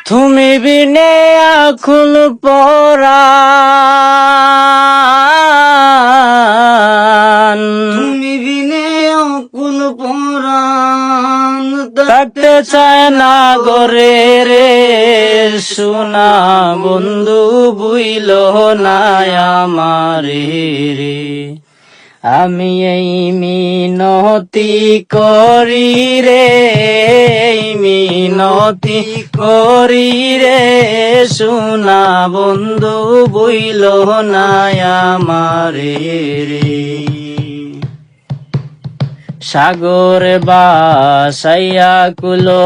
তুমি বিনে আকুল পরাণ, তুমি বিনে অকুল পরাণ, থাকতে চায় না গরে রে সোনা বন্ধু বুইল না আমারে রে। আমি এই মিনতি করি রে, মিনতি করি রে সোনা বন্ধু বুইল না আমারে রে। সাগর বাসাইয়া কুলমান,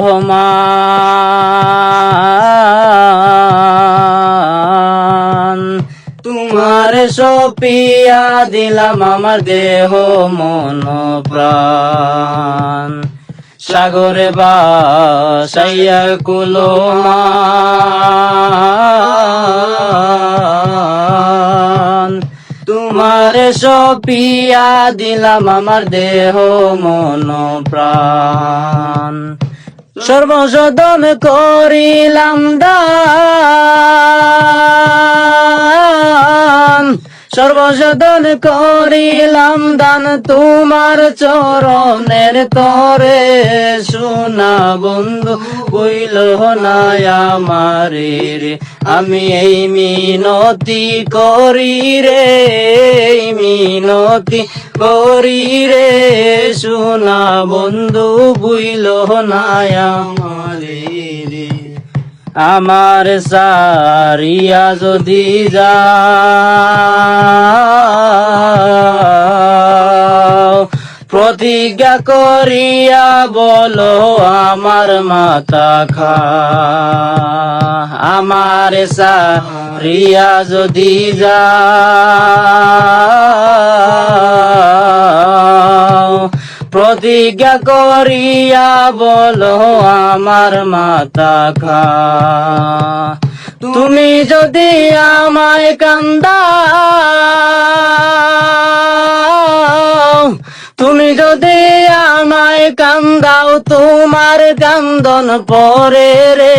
তোমার সপিয়া দিলাম আমার দেহ মন প্রাণ। সাগরে বাসাইয়া কুলমান, তোমার সপিয়া দিলাম আমার দেহ মন প্রাণ। সর্বসদন করিলাম দান, সর্বসদন করিলাম দান তোমার চরণের তরে সোনা বন্ধু বুইল না আমারে রে। আমি এই মিনতি করি রে, মিনতি করি রে সোনা বন্ধু বুইল না আমারে রে। আমার সারিয়া যদি যাও, প্রতিজ্ঞা করিয়া বলো আমার মাথা খা। আমার সারিয়া যদি যাও, প্রতিজ্ঞা করিয়া বলো আমার মাথা খা। তুমি যদি আমায় কান্দাও, তুমি যদি আমায় কান্দাও, তোমার কান্দন পরে রে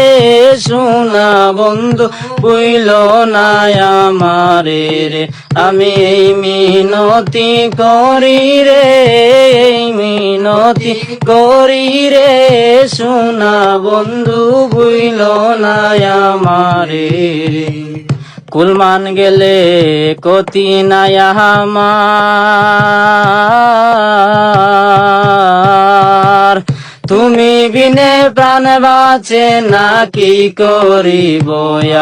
সোনা বন্ধু বুইল না আমারে রে। আমি এই মিনতি করি রে, মিনতি করি রে সোনা বন্ধু বুইল না আমারে রে। কুলমান গেলে কতি নাই আমার, তুমি বিনে প্রাণ বাঁচে না কি করিব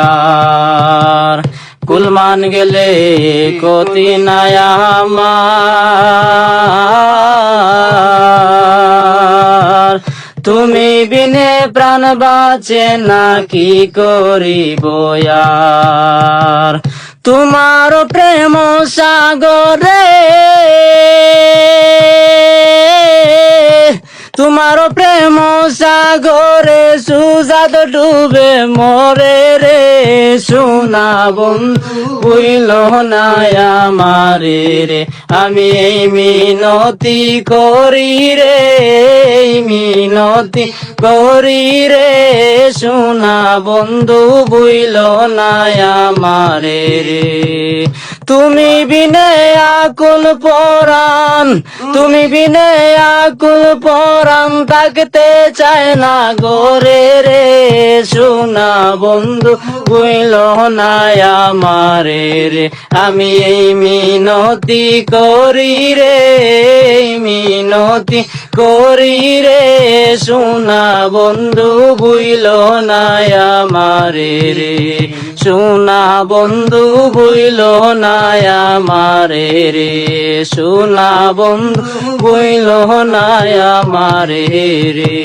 আর। কুলমান গেলে কতি নাই আমার, তুমি বিনে প্রাণ বাঁচে না কি করিব আর। তোমার প্রেম সাগরে, তোমার প্রেম সাগরে সুজাত ডুবে মরে রে সোনা বন্ধু বুইল না আমারে রে। আমি এই মিনতি করি রে, মিনতি করি রে সোনা বন্ধু বুইল না আমারে রে। তুমি বিনে আকুল পরাণ, তুমি বিনে আকুল পরাণ, থাকতে চায় না গরে রে সোনা বন্ধু বুইল না আমারে রে। আমি এই মিনতি করি রে, মিনতি করি রে সোনা বন্ধু বুইল না আমারে রে। সোনা বন্ধু বুইল না আমারে রে, সোনা বন্ধু বুইল না আমারে রে।